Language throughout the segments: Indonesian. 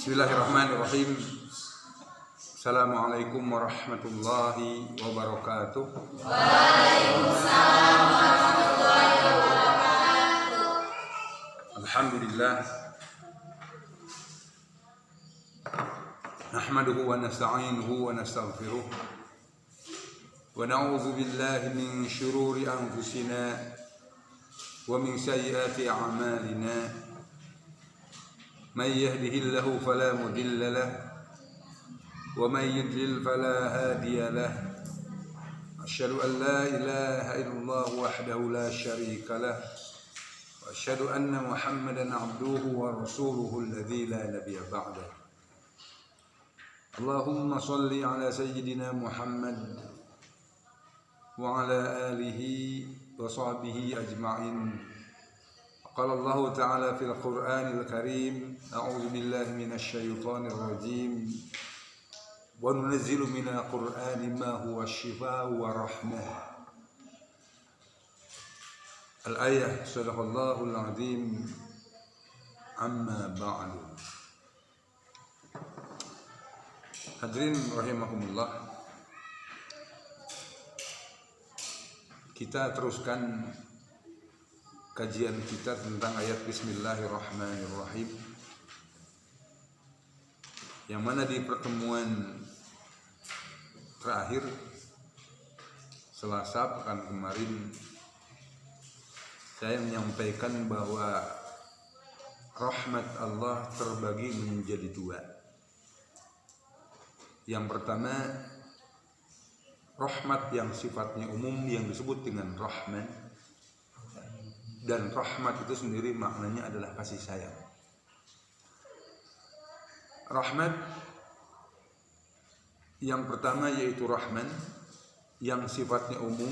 Bismillahirrahmanirrahim. Assalamualaikum warahmatullahi wabarakatuh. Waalaikumsalam warahmatullahi wabarakatuh. Alhamdulillah. Nahmaduhu wa nasta'inuhu wa nastaghfiruh. Wa na'udzu billahi min syururi anfusina wa min sayyiati a'malina. من يهده الله فلا مضل له ومن يضلل فلا هادي له أشهد أن لا إله إلا الله وحده لا شريك له وأشهد أن محمدا عبده ورسوله الذي لا نبي بعده اللهم صل على سيدنا محمد وعلى آله وصحبه أجمعين. قال الله تعالى في القرآن الكريم أعوذ بالله من الشيطان الرجيم وننزل من القرآن ما هو الشفاء ورحمة الآية صدق الله العظيم أما بعد. Hadirin rahimakumullah, kita teruskan kajian kita tentang ayat Bismillahirrahmanirrahim, yang mana di pertemuan terakhir Selasa pekan kemarin saya menyampaikan bahwa rahmat Allah terbagi menjadi dua. Yang pertama, rahmat yang sifatnya umum yang disebut dengan Rahman. Dan rahmat itu sendiri maknanya adalah kasih sayang. Rahmat yang pertama yaitu Rahman, yang sifatnya umum,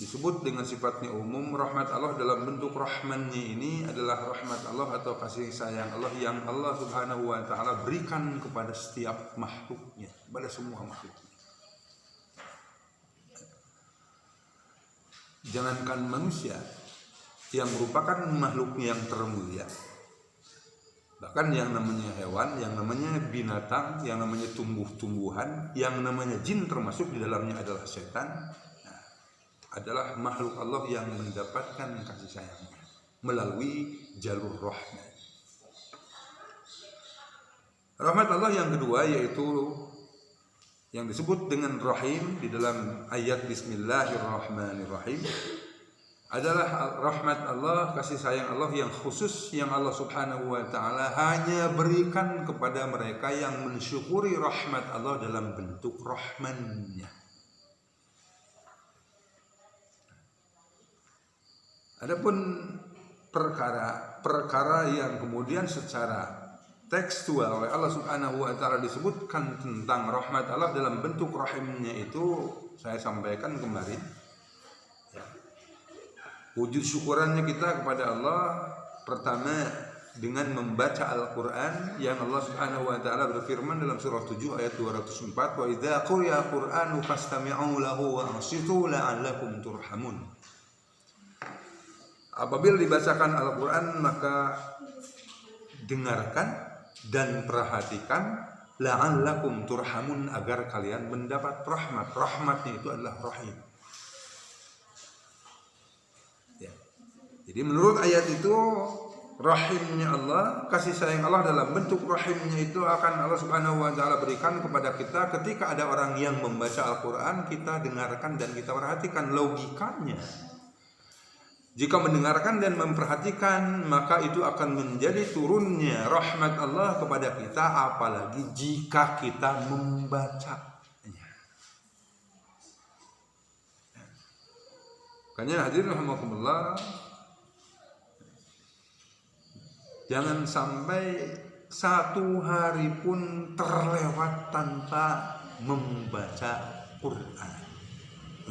disebut dengan sifatnya umum. Rahmat Allah dalam bentuk Rahmannya ini adalah rahmat Allah atau kasih sayang Allah yang Allah subhanahu wa ta'ala berikan kepada setiap makhluknya, kepada semua makhluknya. Jangankan manusia yang merupakan makhluk yang termulia, bahkan yang namanya hewan, yang namanya binatang, yang namanya tumbuh-tumbuhan, yang namanya jin termasuk di dalamnya adalah setan, adalah makhluk Allah yang mendapatkan kasih sayangnya melalui jalur rahmat. Rahmat Allah yang kedua yaitu yang disebut dengan Rahim di dalam ayat Bismillahirrahmanirrahim, adalah rahmat Allah, kasih sayang Allah yang khusus yang Allah subhanahu wa ta'ala hanya berikan kepada mereka yang mensyukuri rahmat Allah dalam bentuk Rahman-Nya. Adapun perkara yang kemudian secara tekstual oleh Allah subhanahu wa ta'ala disebutkan tentang rahmat Allah dalam bentuk Rahim-Nya itu saya sampaikan kemarin. Wujud syukurannya kita kepada Allah pertama dengan membaca Al-Quran, yang Allah subhanahu wa ta'ala berfirman dalam surah 7 ayat 204, wa idza quriya al-Qur'anu fastami'u lahu wa ansitu la'allakum turhamun. Apabila dibacakan Al-Quran maka dengarkan dan perhatikan, la'allakum turhamun, agar kalian mendapat rahmat. Rahmatnya itu adalah rahim. Jadi menurut ayat itu rahimnya Allah, kasih sayang Allah dalam bentuk rahimnya itu akan Allah subhanahu wa ta'ala berikan kepada kita ketika ada orang yang membaca Al-Quran, kita dengarkan dan kita perhatikan logikanya. Jika mendengarkan dan memperhatikan, maka itu akan menjadi turunnya rahmat Allah kepada kita, apalagi jika kita membacanya. Makanya hadirin rahimakumullah, jangan sampai satu hari pun terlewat tanpa membaca Quran.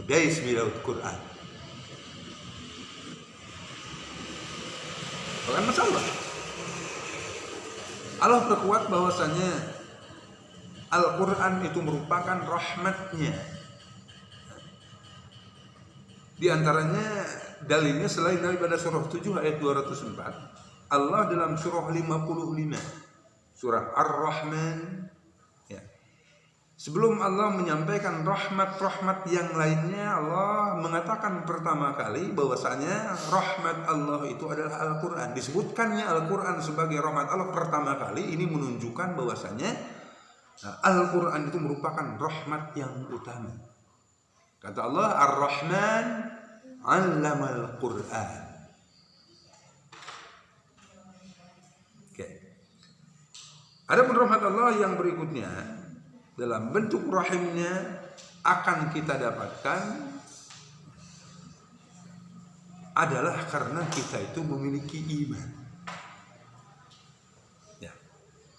Udais bilaut Quran. Bukan masalah. Allah berkuat bahwasanya Al-Quran itu merupakan rahmatnya. Di antaranya dalilnya selain daripada surah 7 ayat 204, Allah dalam surah 55, surah Ar-Rahman. Ya. Sebelum Allah menyampaikan rahmat-rahmat yang lainnya, Allah mengatakan pertama kali bahwasanya rahmat Allah itu adalah Al-Quran. Disebutkannya Al-Quran sebagai rahmat Allah pertama kali, ini menunjukkan bahwasanya Al-Quran itu merupakan rahmat yang utama. Kata Allah, Ar-Rahman 'allamal Quran. Oke. Adapun rahmat Allah yang berikutnya dalam bentuk rahimnya akan kita dapatkan adalah karena kita itu memiliki iman. Ya.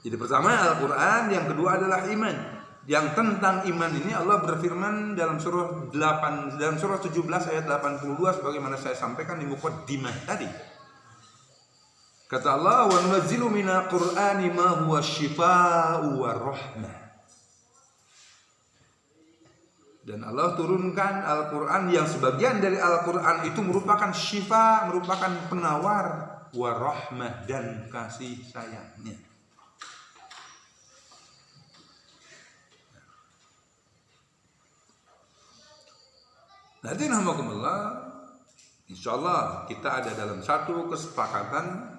Jadi pertama Al-Quran, yang kedua adalah iman. Yang tentang iman ini Allah berfirman dalam surah 17 ayat 82 sebagaimana saya sampaikan di muqaddimah tadi. Kata Allah, "Wa nunazzilu minal Qur'ani ma huwa syifaa'u wa rahmah." Dan Allah turunkan Al-Quran yang sebagian dari Al-Quran itu merupakan syifa, merupakan penawar, warahmah, dan kasih sayangnya. Nanti nahmakumullah, insyaallah kita ada dalam satu kesepakatan,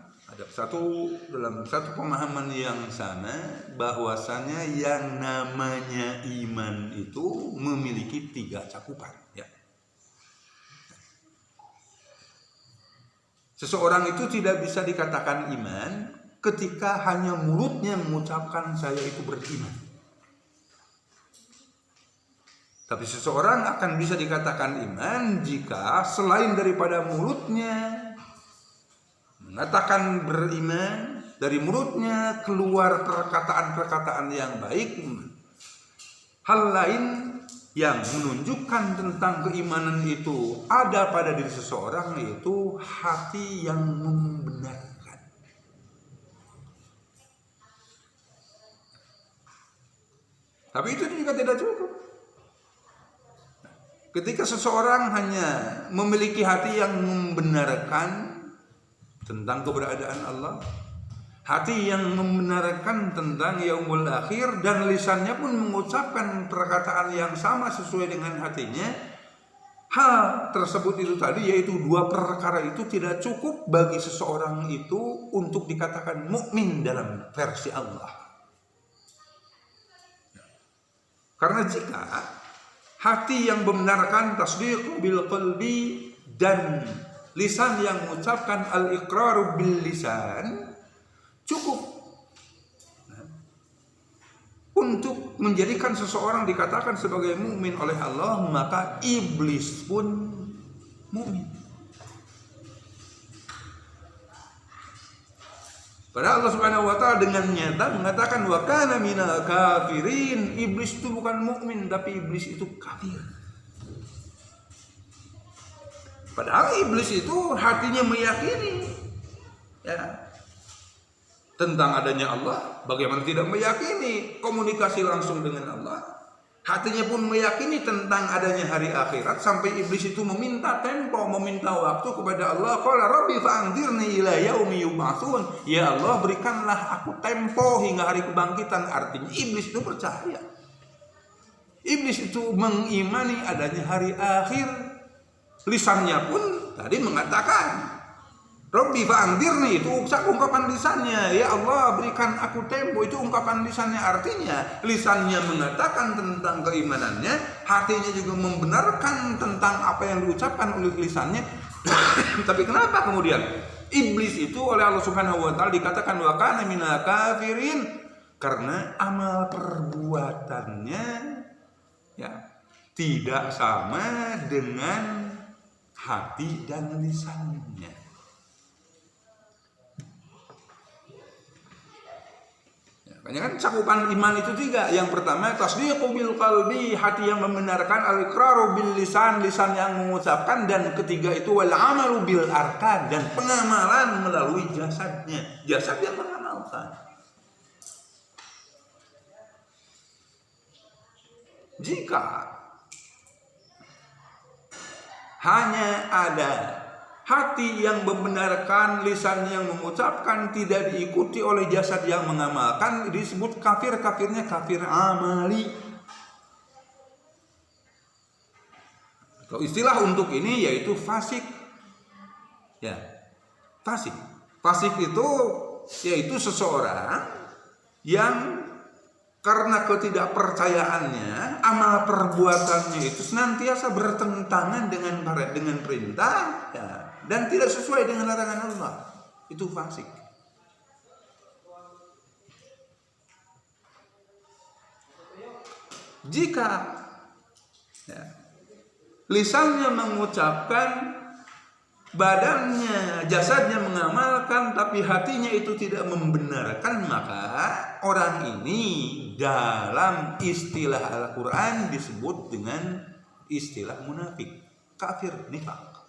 dalam satu pemahaman yang sama, bahwasanya yang namanya iman itu memiliki 3 cakupan. Ya. Seseorang itu tidak bisa dikatakan iman ketika hanya mulutnya mengucapkan saya itu beriman. Tapi seseorang akan bisa dikatakan iman jika selain daripada mulutnya mengatakan beriman, dari mulutnya keluar perkataan-perkataan yang baik, hal lain yang menunjukkan tentang keimanan itu ada pada diri seseorang, yaitu hati yang membenarkan. Tapi itu juga tidak cukup. Ketika seseorang hanya memiliki hati yang membenarkan tentang keberadaan Allah, hati yang membenarkan tentang yaumul akhir, dan lisannya pun mengucapkan perkataan yang sama sesuai dengan hatinya, hal tersebut itu tadi, yaitu 2 perkara itu tidak cukup bagi seseorang itu untuk dikatakan mukmin dalam versi Allah. Karena jika hati yang membenarkan tasdiq bil qalbi dan lisan yang mengucapkan al-iqraru bil lisan cukup untuk menjadikan seseorang dikatakan sebagai mukmin oleh Allah, maka iblis pun mukmin. Padahal Allah Subhanahu wa taala dengan nyata mengatakan wa kana minal kafirin. Iblis itu bukan mukmin, tapi iblis itu kafir. Padahal iblis itu hatinya meyakini ya tentang adanya Allah. Bagaimana tidak meyakini komunikasi langsung dengan Allah? Hatinya pun meyakini tentang adanya hari akhirat, sampai iblis itu meminta tempo, meminta waktu kepada Allah. Qala rabbi fa'anzirni ila yaumi yub'atsun. Ya Allah, berikanlah aku tempo hingga hari kebangkitan. Artinya iblis itu percaya. Iblis itu mengimani adanya hari akhir. Lisannya pun tadi mengatakan Rabbi fa'anzirni, itu ungkapan lisannya. Ya Allah, berikan aku tempo, itu ungkapan lisannya. Artinya lisannya mengatakan tentang keimanannya, hatinya juga membenarkan tentang apa yang diucapkan oleh lisannya. Tapi kenapa kemudian iblis itu oleh Allah Subhanahu wa taala dikatakan wa kana minal kafirin? Karena amal perbuatannya ya tidak sama dengan hati dan lisannya. Makanya kan cakupan iman itu 3. Yang pertama tasdiqu bil qalbi, hati yang membenarkan, al-iqraru bil lisan, lisan yang mengucapkan, dan ketiga itu wal amalu bil arkan, dan pengamalan melalui jasadnya, jasad yang mengamalkan. Jika hanya ada hati yang membenarkan, lisan yang mengucapkan, tidak diikuti oleh jasad yang mengamalkan, disebut kafir. Kafirnya kafir amali. Kalau istilah untuk ini yaitu fasik. Ya, fasik. Fasik itu yaitu seseorang yang karena ketidakpercayaannya, amal perbuatannya itu senantiasa bertentangan dengan perintah, ya, dan tidak sesuai dengan larangan Allah. Itu fasik. Jika ya, lisannya mengucapkan, badannya, jasadnya mengamalkan, tapi hatinya itu tidak membenarkan, maka orang ini dalam istilah Al-Quran disebut dengan istilah munafik, kafir, nifaq.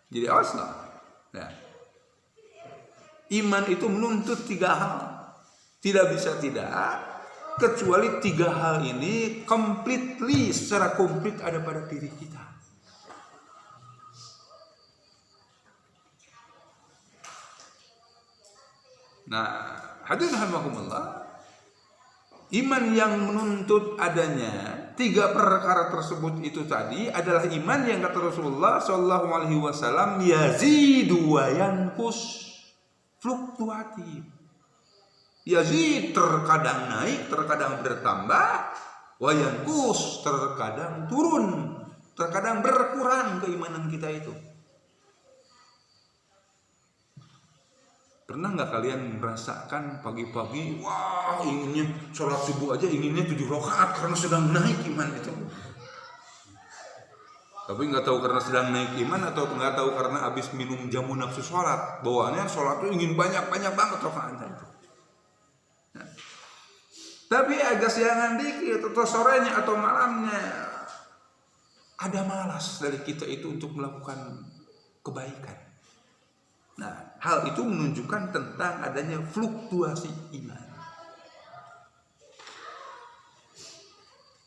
Jadi awaslah. Ya. Iman itu menuntut 3 hal. Tidak bisa tidak, kecuali 3 hal ini secara komplit ada pada diri kita. Nah, hadirin rahimakumullah, iman yang menuntut adanya 3 perkara tersebut itu tadi adalah iman yang kata Rasulullah Shallallahu Alaihi Wasallam yazidu wa yanqus, fluktuatif. Yazid terkadang naik, terkadang bertambah, wa yanqus terkadang turun, terkadang berkurang keimanan kita itu. Pernah nggak kalian merasakan pagi-pagi, wah inginnya sholat subuh aja inginnya 7 rakaat karena sedang naik iman itu. Tapi nggak tahu karena sedang naik iman atau nggak tahu karena habis minum jamu nafsu sholat. Bawaannya sholat itu ingin banyak banget rakaatnya itu. Nah, tapi agak siangan dikit atau sorenya atau malamnya ada malas dari kita itu untuk melakukan kebaikan. Nah, hal itu menunjukkan tentang adanya fluktuasi iman.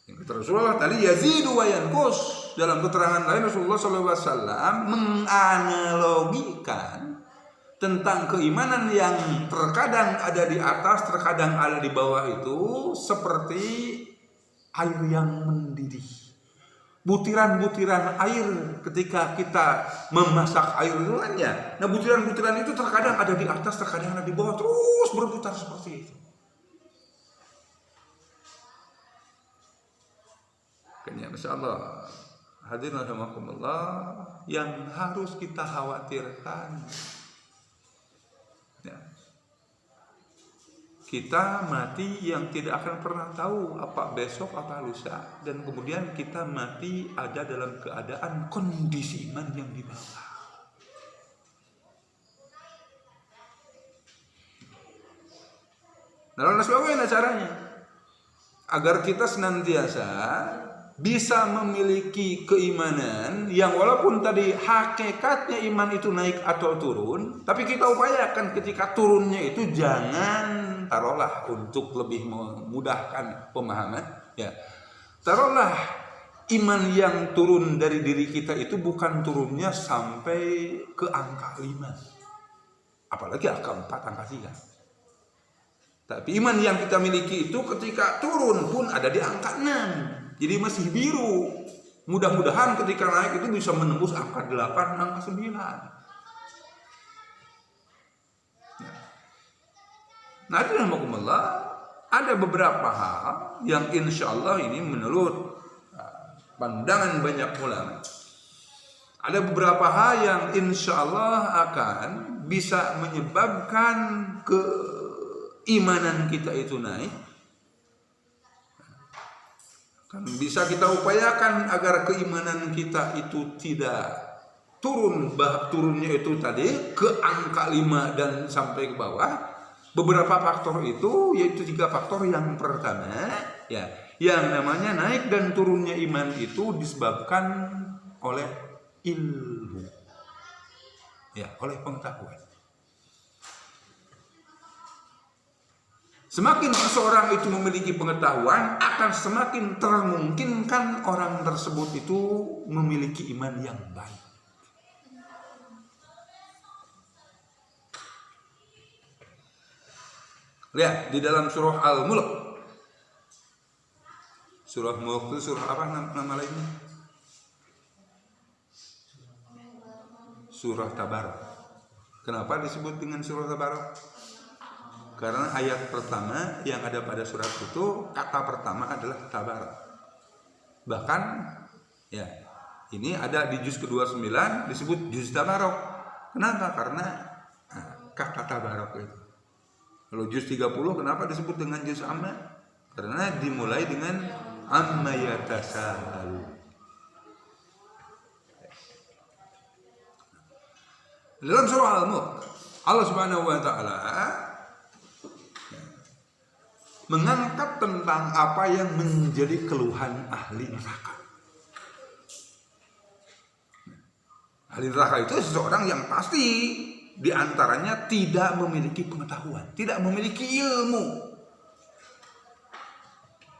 Yang kata Rasulullah tadi yazidu wa yanqus. Dalam keterangan lain Rasulullah SAW menganalogikan tentang keimanan yang terkadang ada di atas, terkadang ada di bawah itu seperti air yang mendidih. Butiran-butiran air ketika kita memasak air itu kan ya. Nah, butiran-butiran itu terkadang ada di atas, terkadang ada di bawah, terus berputar seperti itu. Kan ya, masyaallah. Hadirin rahimakumullah, yang harus kita khawatirkan ya, kita mati yang tidak akan pernah tahu apa besok apa lusa, dan kemudian kita mati ada dalam keadaan kondisi iman yang di bawah. Nah, lalu bagaimana caranya agar kita senantiasa bisa memiliki keimanan yang walaupun tadi hakikatnya iman itu naik atau turun, tapi kita upayakan ketika turunnya itu jangan, taruhlah untuk lebih memudahkan pemahaman ya, taruhlah iman yang turun dari diri kita itu bukan turunnya sampai ke angka 5, apalagi angka 4, angka 3, tapi iman yang kita miliki itu ketika turun pun ada di angka 6. Jadi masih biru. Mudah-mudahan ketika naik itu bisa menembus angka 8, angka 9. Nah, itu ada beberapa hal yang insya Allah ini menurut pandangan banyak ulama, ada beberapa hal yang insya Allah akan bisa menyebabkan keimanan kita itu naik. Bisa kita upayakan agar keimanan kita itu tidak turunnya itu tadi ke angka 5 dan sampai ke bawah. Beberapa faktor itu yaitu 3 faktor. Yang pertama ya, yang namanya naik dan turunnya iman itu disebabkan oleh ilmu ya, oleh pengetahuan. Semakin seseorang itu memiliki pengetahuan, akan semakin termungkinkan orang tersebut itu memiliki iman yang baik. Lihat di dalam surah Al-Mulk. Surah Mulk itu surah apa nama lainnya? Surah Tabarak. Kenapa disebut dengan surah Tabarak? Karena ayat pertama yang ada pada surat itu, kata pertama adalah Tabarak. Bahkan ya, ini ada di juz ke-29 disebut juz Tabarak. Kenapa? Karena kata Tabarak itu. Kalau juz 30 kenapa disebut dengan juz amma? Karena dimulai dengan amma yatasaalu. Dalam surah Al-Mulk, Allah Subhanahu wa taala mengangkat tentang apa yang menjadi keluhan ahli neraka. Ahli neraka itu seseorang yang pasti diantaranya tidak memiliki pengetahuan, tidak memiliki ilmu.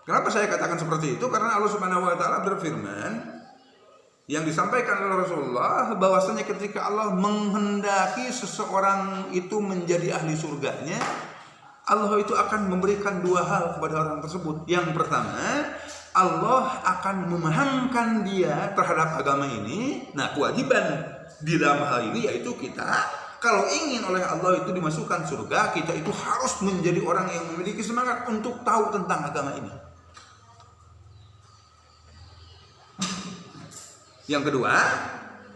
Kenapa saya katakan seperti itu? Karena Allah Subhanahu wa taala berfirman yang disampaikan oleh Rasulullah bahwasanya ketika Allah menghendaki seseorang itu menjadi ahli surganya, Allah itu akan memberikan dua hal kepada orang tersebut. Yang pertama, Allah akan memahamkan dia terhadap agama ini. Nah, kewajiban di dalam hal ini yaitu kita kalau ingin oleh Allah itu dimasukkan surga, kita itu harus menjadi orang yang memiliki semangat untuk tahu tentang agama ini. Yang kedua,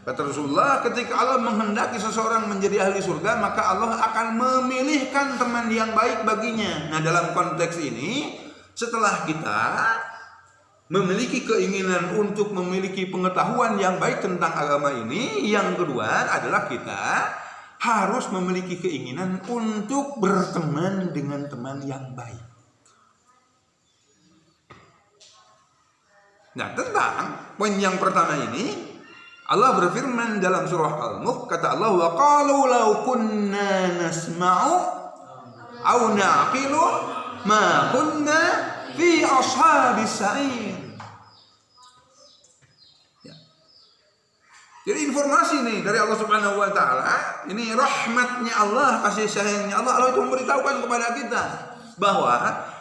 kata Rasulullah, ketika Allah menghendaki seseorang menjadi ahli surga, maka Allah akan memilihkan teman yang baik baginya. Nah, dalam konteks ini, setelah kita memiliki keinginan untuk memiliki pengetahuan yang baik tentang agama ini, yang kedua adalah kita harus memiliki keinginan untuk berteman dengan teman yang baik. Nah, tentang poin yang pertama ini, Allah berfirman dalam surah Al-Mulk, kata Allah, wa qalu law kunna nasma'u aw na'qilu ma kunna fi ashabis sa'ir. Ya. Jadi informasi nih dari Allah Subhanahu wa taala, ini rahmatnya Allah, kasih sayangnya Allah. Allah itu memberitahukan kepada kita bahwa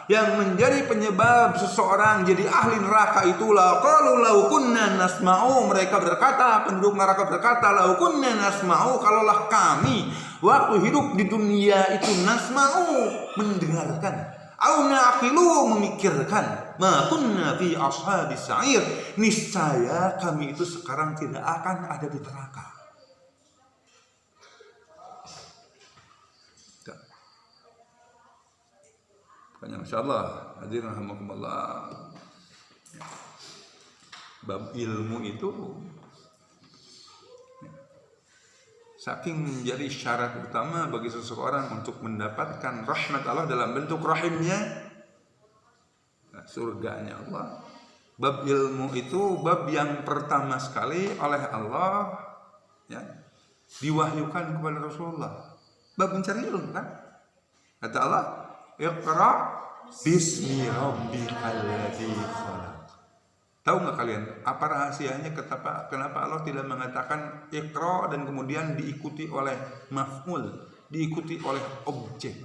yang menjadi penyebab seseorang jadi ahli neraka itulah qalu law kunna nasma'u, mereka berkata, penduduk neraka berkata, law kunna nasma'u, kalaulah kami waktu hidup di dunia itu nasma'u, mendengarkan, au na'qilu, memikirkan, ma kunna fi ashabis sa'ir, niscaya kami itu sekarang tidak akan ada di neraka. Makanya Masya Allah, hadirin rahimakumullah, bab ilmu itu saking menjadi syarat utama bagi seseorang untuk mendapatkan rahmat Allah dalam bentuk rahimnya, surganya Allah. Bab ilmu itu bab yang pertama sekali oleh Allah ya, diwahyukan kepada Rasulullah. Bab mencari ilmu kan? Kata Allah, Iqra bismi rabbikal ladzi khalaq. Tahu nggak kalian apa rahasianya kenapa Allah tidak mengatakan Iqra dan kemudian diikuti oleh maf'ul, diikuti oleh objek.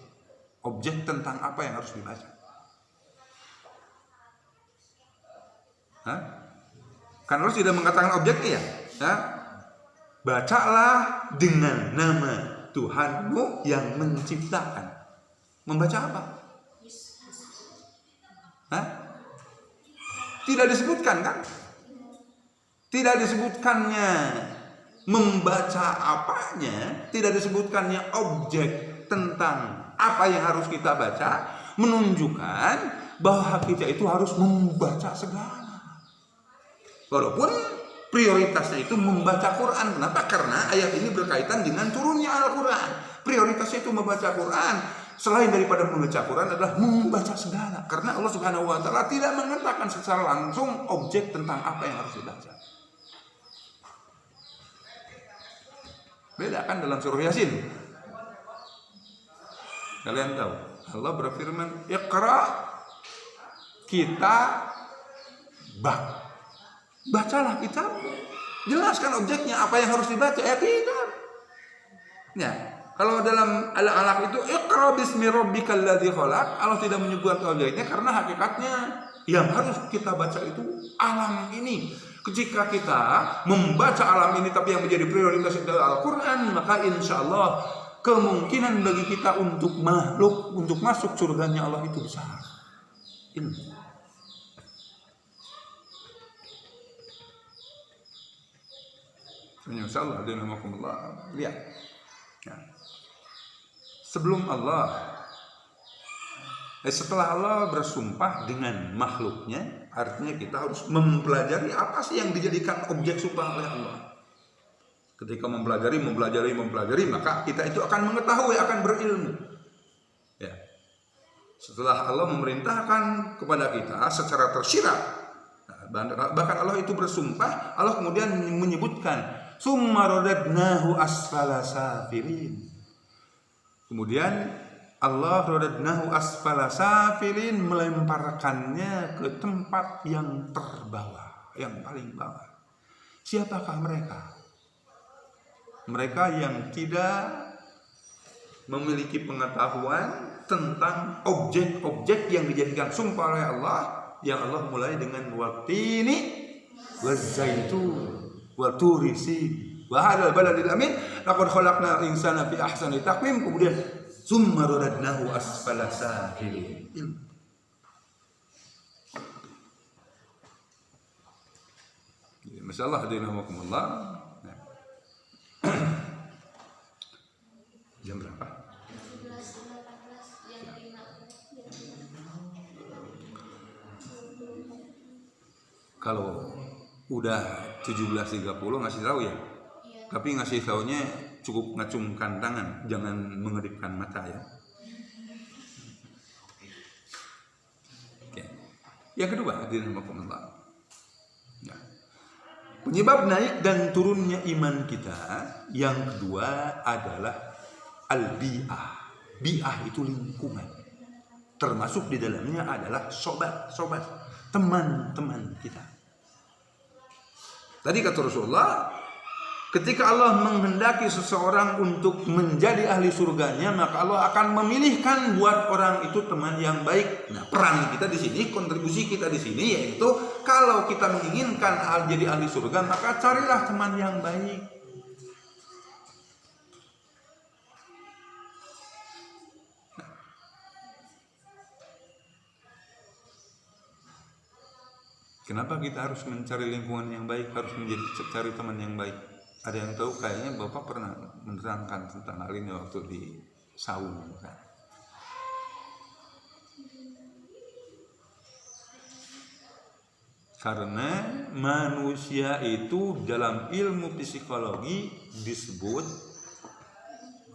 Objek tentang apa yang harus dibaca? Hah? Kan Allah tidak mengatakan objeknya ya? Bacalah dengan nama Tuhanmu yang menciptakan. Membaca apa? Hah? Tidak disebutkan kan? Tidak disebutkannya membaca apanya, tidak disebutkannya objek tentang apa yang harus kita baca, menunjukkan bahwa kita itu harus membaca segala. Walaupun prioritasnya itu membaca Quran. Kenapa? Karena ayat ini berkaitan dengan turunnya Al-Quran. Prioritasnya itu membaca Quran. Selain daripada membaca Quran adalah membaca segala. Karena Allah Subhanahu wa taala tidak mengatakan secara langsung objek tentang apa yang harus dibaca. Beda kan dalam surah Yasin. Kalian tahu? Allah berfirman, Iqra, kita bacalah kitab. Jelaskan objeknya, apa yang harus dibaca, ya kitab. Ya, kalau dalam Al-Alaq itu Iqra bismi rabbikal ladzi khalaq, Allah tidak menyebut objeknya karena hakikatnya yang harus kita baca itu alam ini. Ketika kita membaca alam ini tapi yang menjadi prioritas adalah Al-Quran, maka insya Allah kemungkinan bagi kita untuk makhluk untuk masuk surganya Allah itu besar. Ini. Insya Allah lihat. Ya. Sebelum setelah Allah bersumpah dengan makhluknya, artinya kita harus mempelajari apa sih yang dijadikan objek sumpah oleh Allah. Ketika mempelajari, maka kita itu akan mengetahui, akan berilmu. Ya. Setelah Allah memerintahkan kepada kita secara tersirat, bahkan Allah itu bersumpah, Allah kemudian menyebutkan, summa radadnahu asfala safilin. Kemudian Allah radadnahu asfala safilin, melemparkannya ke tempat yang terbawah, yang paling bawah. Siapakah mereka? Mereka yang tidak memiliki pengetahuan tentang objek-objek yang dijadikan sumpah oleh Allah, yang Allah mulai dengan watini wazaitun wa turi sin wa hadzal baladil amin laqad khalaqnal insana fi ahsani taqwim. Kemudian summa radadnahu asfala safilin. Masyaallah hadirin rahimakumullah. Jam berapa? Kalau udah 17.30 ngasih tahu ya. Tapi ngasih taunya cukup ngacungkan tangan, jangan mengedipkan mata ya. Oke. Yang kedua, hadirin rahimakumullah. Ya. Penyebab naik dan turunnya iman kita yang kedua adalah al-bi'ah. Bi'ah itu lingkungan. Termasuk di dalamnya adalah sobat, teman-teman kita. Tadi kata Rasulullah, ketika Allah menghendaki seseorang untuk menjadi ahli surganya, maka Allah akan memilihkan buat orang itu teman yang baik. Nah, peran kita di sini, kontribusi kita di sini yaitu kalau kita menginginkan jadi ahli surga, maka carilah teman yang baik. Kenapa kita harus mencari lingkungan yang baik, harus cari teman yang baik? Ada yang tahu? Kayaknya Bapak pernah menerangkan tentang hal ini waktu di Saung. Karena manusia itu dalam ilmu psikologi disebut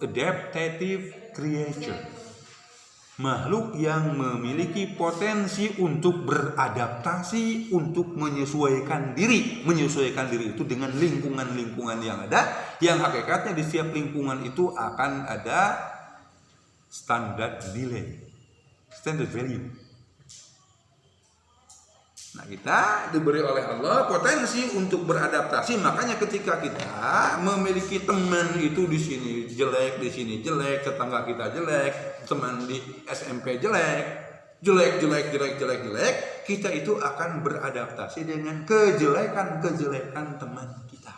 adaptive creature. Makhluk yang memiliki potensi untuk beradaptasi, untuk menyesuaikan diri. Menyesuaikan diri itu dengan lingkungan-lingkungan yang ada, yang hakikatnya di setiap lingkungan itu akan ada standar nilai, standard value. Nah, kita diberi oleh Allah potensi untuk beradaptasi. Makanya ketika kita memiliki teman itu di sini jelek, di sini jelek, tetangga kita jelek, teman di SMP jelek, kita itu akan beradaptasi dengan kejelekan teman kita.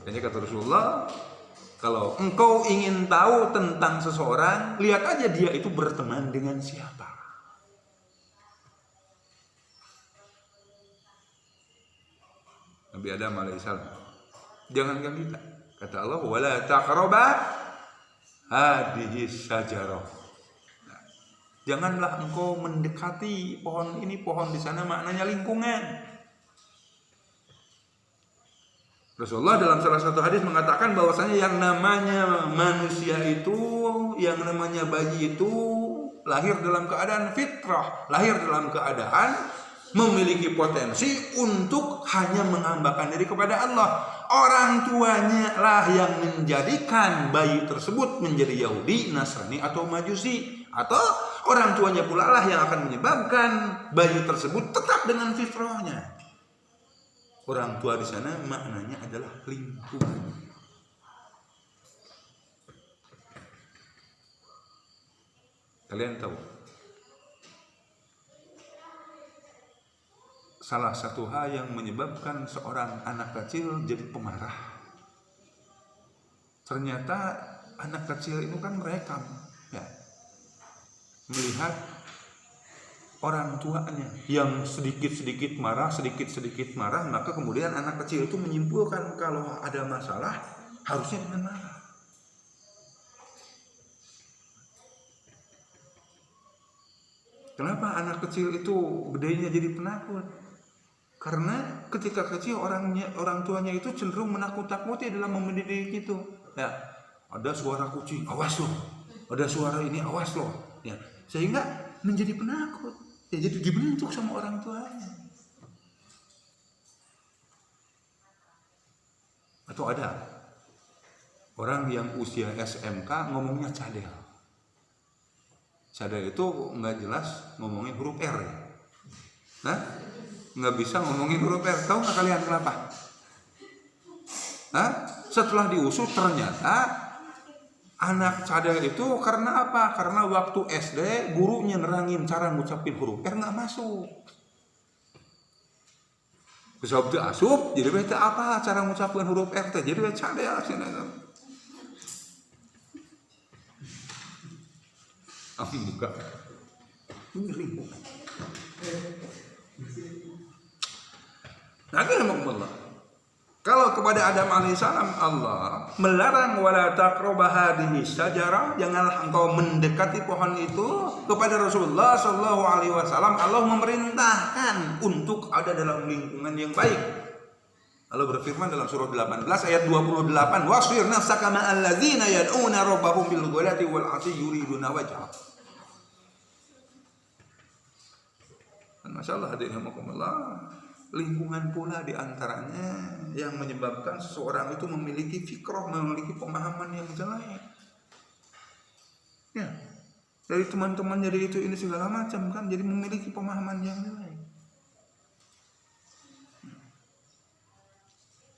Jadi kata Rasulullah, kalau engkau ingin tahu tentang seseorang, lihat aja dia itu berteman dengan siapa. Nabi Adam alaihissalam, jangankan kita, kata Allah, wala taqraba hadhihi syajarah. Nah, janganlah engkau mendekati pohon ini, pohon di sana maknanya lingkungan. Rasulullah dalam salah satu hadis mengatakan bahwasanya yang namanya manusia itu, yang namanya bayi itu lahir dalam keadaan fitrah, lahir dalam keadaan memiliki potensi untuk hanya menghambakan diri kepada Allah. Orang tuanya lah yang menjadikan bayi tersebut menjadi Yahudi, Nasrani atau Majusi, atau orang tuanya pula lah yang akan menyebabkan bayi tersebut tetap dengan fitrahnya. Orang tua di sana maknanya adalah lingkungan. Kalian tahu, salah satu hal yang menyebabkan seorang anak kecil jadi pemarah, ternyata anak kecil itu kan merekam, ya, melihat orang tuanya yang sedikit-sedikit marah, maka kemudian anak kecil itu menyimpulkan kalau ada masalah harusnya dengan marah. Kenapa anak kecil itu gedenya jadi penakut? Karena ketika kecil orang tuanya itu cenderung menakut-takuti dalam mendidik itu. Ya, ada suara kucing, awas loh. Ada suara ini, awas loh. Ya, sehingga menjadi penakut. Ya, jadi dibentuk sama orang tuanya. Atau ada orang yang usia SMK ngomongnya cadel. Cadel itu nggak jelas ngomongin huruf R, ya. Nah, nggak bisa ngomongin huruf R. Tahu nggak kalian kenapa? Nah, setelah diusut ternyata anak cadel itu karena apa? Karena waktu SD gurunya nerangin cara ngucapin huruf R nggak masuk. Sebab itu asup, jadi beta apa cara ngucapin huruf R teh? Jadi beta cadel sini. Buka. Kalau kepada Adam alaihissalam Allah melarang wala taqraba hadhihi syajarah, janganlah engkau mendekati pohon itu. Kepada Rasulullah sallallahu alaihi wasallam Allah memerintahkan untuk ada dalam lingkungan yang baik. Allah berfirman dalam surah 18 ayat 28, wasfir nafsaka ma'al ladzina yad'una rabbahum bil ghadati wal 'ashyi yuriduna wajhah. Masyaallah hadirin rahimakumullah, lingkungan pula diantaranya yang menyebabkan seseorang itu memiliki fikrah, memiliki pemahaman yang jelek. Ya, dari teman-teman jadi itu ini segala macam kan, jadi memiliki pemahaman yang jelek.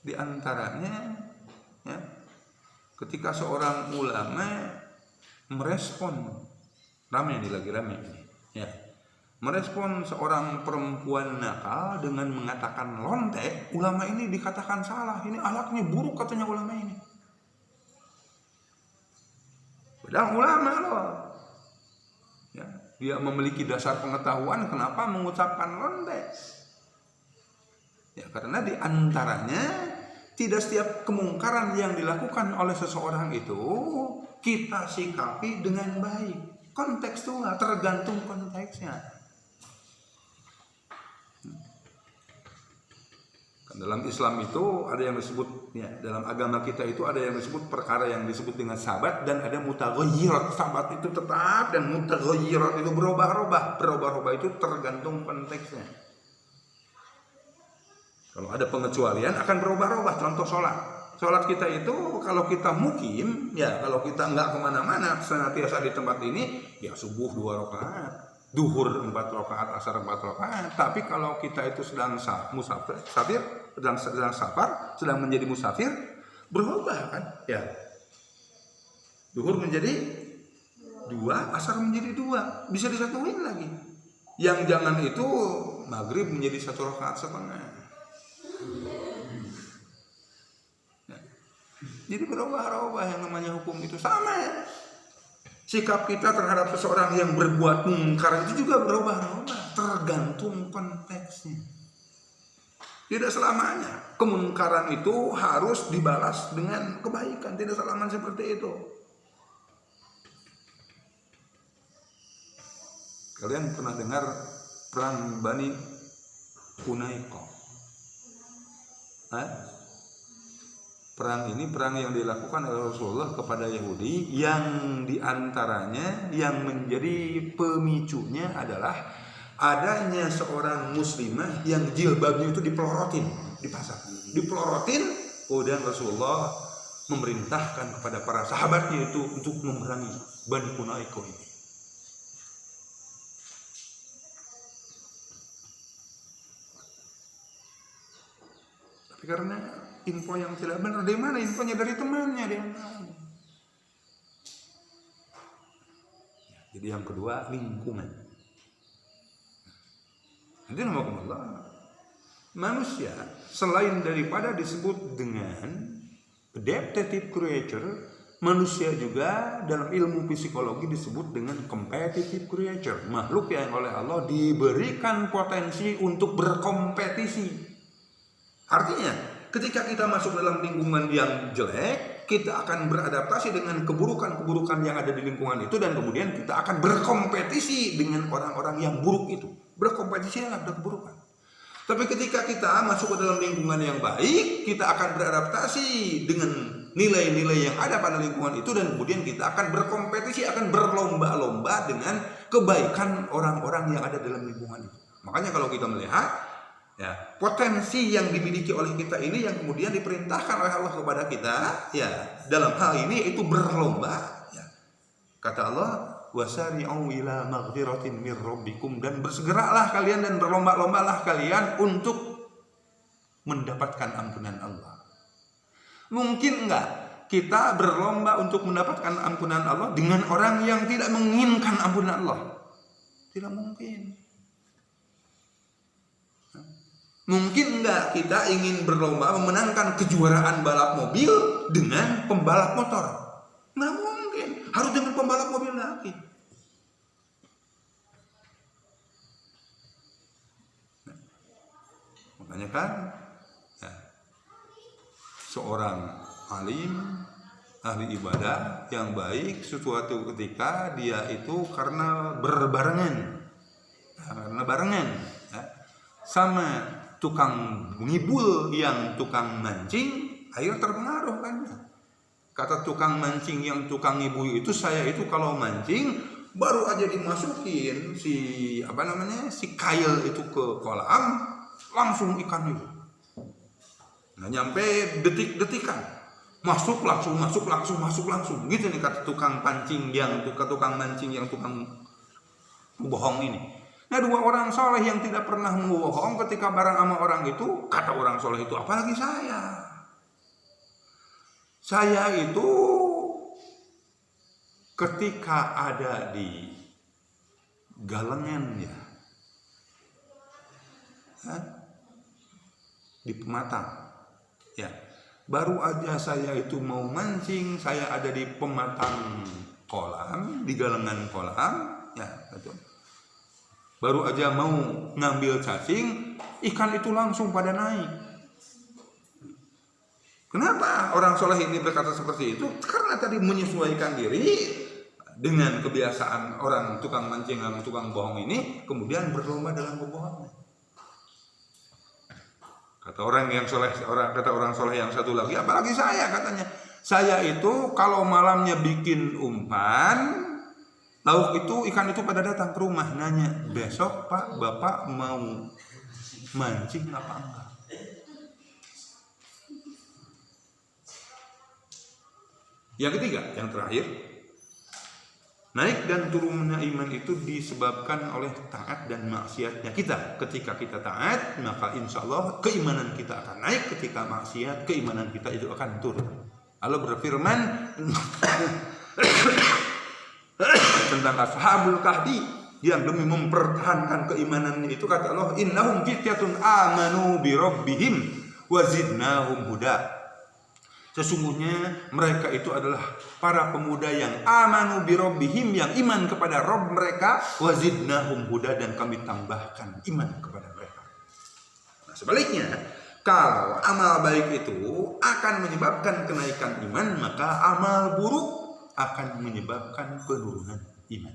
Di antaranya, ya, ketika seorang ulama merespon, ramai ini, ya, merespon seorang perempuan nakal dengan mengatakan lontek, ulama ini dikatakan salah, ini akhlaknya buruk katanya ulama ini. Padahal ulama loh, ya, dia memiliki dasar pengetahuan kenapa mengucapkan lontek. Ya, karena di antaranya tidak setiap kemungkaran yang dilakukan oleh seseorang itu kita sikapi dengan baik. Kontekstual, tergantung konteksnya. Dalam Islam itu ada yang disebut, ya, dalam agama kita itu ada yang disebut perkara yang disebut dengan sabat dan ada mutaghayyirat. Sabat itu tetap dan mutaghayyirat itu berubah-ubah. Berubah-ubah itu tergantung konteksnya. Kalau ada pengecualian akan berubah-ubah. Contoh sholat kita itu kalau kita mukim, ya, kalau kita nggak kemana-mana, senantiasa di tempat ini, ya subuh 2 rakaat, duhur 4 rakaat, asar 4 rakaat. Tapi kalau kita itu sedang safar, sedang menjadi musafir, berubah kan, ya. Duhur menjadi 2, asar menjadi 2, bisa disatuin lagi. Yang jangan itu maghrib menjadi 1 rakaat setengah. Ya. Jadi berubah-ubah yang namanya hukum itu sama. Sikap kita terhadap seseorang yang berbuat mungkar itu juga berubah-ubah, tergantung konteksnya. Tidak selamanya kemungkaran itu harus dibalas dengan kebaikan, tidak selamanya seperti itu. Kalian pernah dengar perang Bani Quraidah? Perang ini perang yang dilakukan oleh Rasulullah kepada Yahudi, yang diantaranya yang menjadi pemicunya adalah adanya seorang muslimah yang jilbabnya itu dipelorotin, dipasang, dipelorotin. Kemudian Rasulullah memerintahkan kepada para sahabatnya itu untuk memerangi Bani Quraisy ini. Tapi karena info yang tidak benar, dari mana infonya? Dari temannya dia. Jadi yang kedua, lingkungan. Jadi Allah, manusia selain daripada disebut dengan adaptive creature, manusia juga dalam ilmu psikologi disebut dengan competitive creature, makhluk yang oleh Allah diberikan potensi untuk berkompetisi. Artinya ketika kita masuk dalam lingkungan yang jelek, kita akan beradaptasi dengan keburukan-keburukan yang ada di lingkungan itu, dan kemudian kita akan berkompetisi dengan orang-orang yang buruk itu. Berkompetisi dengan keburukan. Tapi ketika kita masuk ke dalam lingkungan yang baik, kita akan beradaptasi dengan nilai-nilai yang ada pada lingkungan itu, dan kemudian kita akan berkompetisi, akan berlomba-lomba dengan kebaikan orang-orang yang ada dalam lingkungan itu. Makanya kalau kita melihat ya, potensi yang dimiliki oleh kita ini yang kemudian diperintahkan oleh Allah kepada kita, ya, dalam hal ini itu berlomba, ya. Kata Allah, wasari'u ila maghfiratin mir rabbikum, dan bersegeralah kalian dan berlomba-lombalah kalian untuk mendapatkan ampunan Allah. Mungkin enggak kita berlomba untuk mendapatkan ampunan Allah dengan orang yang tidak menginginkan ampunan Allah? Tidak mungkin. Mungkin enggak kita ingin berlomba memenangkan kejuaraan balap mobil dengan pembalap motor? Nggak mungkin. Harus dengan pembalap mobil lagi. Makanya kan, ya, seorang alim, ahli ibadah yang baik, suatu ketika dia itu karena berbarengan, ya, sama tukang ngibul yang tukang mancing, akhirnya terpengaruh kan. Kata tukang mancing yang tukang ngibul itu, saya itu kalau mancing baru aja dimasukin si kail itu ke kolam, langsung ikan itu. Nggak nyampe detik-detikan, masuk langsung. Gitu nih kata tukang mancing yang tukang bohong ini. Nah, dua orang soleh yang tidak pernah membohong ketika bareng sama orang itu, kata orang soleh itu, apalagi saya. Saya itu ketika ada di Galengan, ya, di Pematang, ya, baru aja saya itu mau mancing, saya ada di Pematang kolam, di Galengan kolam, ya, betul. Baru aja mau ngambil cacing, ikan itu langsung pada naik. Kenapa orang soleh ini berkata seperti itu? Karena tadi menyesuaikan diri dengan kebiasaan orang tukang mancing dan tukang bohong ini, kemudian berlomba dalam kebohongan. Kata orang soleh yang satu lagi, apalagi saya, katanya, saya itu kalau malamnya bikin umpan, lauk itu, ikan itu pada datang ke rumah nanya, besok Pak, Bapak mau mancing apa enggak? Yang ketiga, yang terakhir, naik dan turunnya iman itu disebabkan oleh taat dan maksiatnya kita. Ketika kita taat, maka insya Allah keimanan kita akan naik. Ketika maksiat, keimanan kita itu akan turun. Allah berfirman tentang ashabul kahfi yang demi mempertahankan keimanannya itu, kata Allah, innahum fityatun amanu bi rabbihim wa zidnahum huda. Sesungguhnya mereka itu adalah para pemuda yang amanu bi rabbihim, yang iman kepada Rabb mereka, wa zidnahum huda, dan kami tambahkan iman kepada mereka. Nah, sebaliknya, kalau amal baik itu akan menyebabkan kenaikan iman, maka amal buruk akan menyebabkan penurunan iman.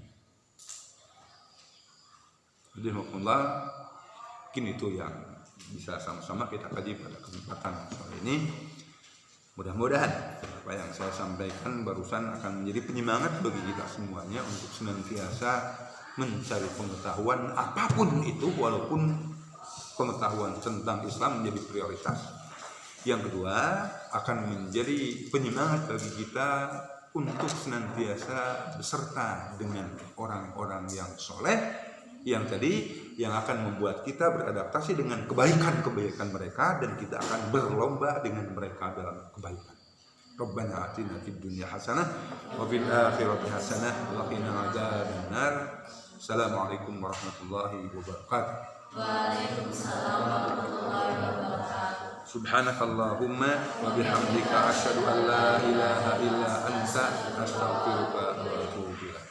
Jadi mungkin itu yang bisa sama-sama kita kaji pada kesempatan sore ini. Mudah-mudahan apa yang saya sampaikan barusan akan menjadi penyemangat bagi kita semuanya untuk senantiasa mencari pengetahuan apapun itu, walaupun pengetahuan tentang Islam menjadi prioritas. Yang kedua, akan menjadi penyemangat bagi kita untuk senantiasa beserta dengan orang-orang yang soleh, yang akan membuat kita beradaptasi dengan kebaikan-kebaikan mereka, dan kita akan berlomba dengan mereka dalam kebaikan. Rabbana atina fid dunya hasanah wa fil akhirati hasanah wa qina adzabannar. Assalamualaikum warahmatullahi wabarakatuh. Waalaikumsalam warahmatullahi wabarakatuh. Subhanakallahumma wa bihamdika asyhadu an la ilaha illa anta astaghfiruka wa atubu ilaik.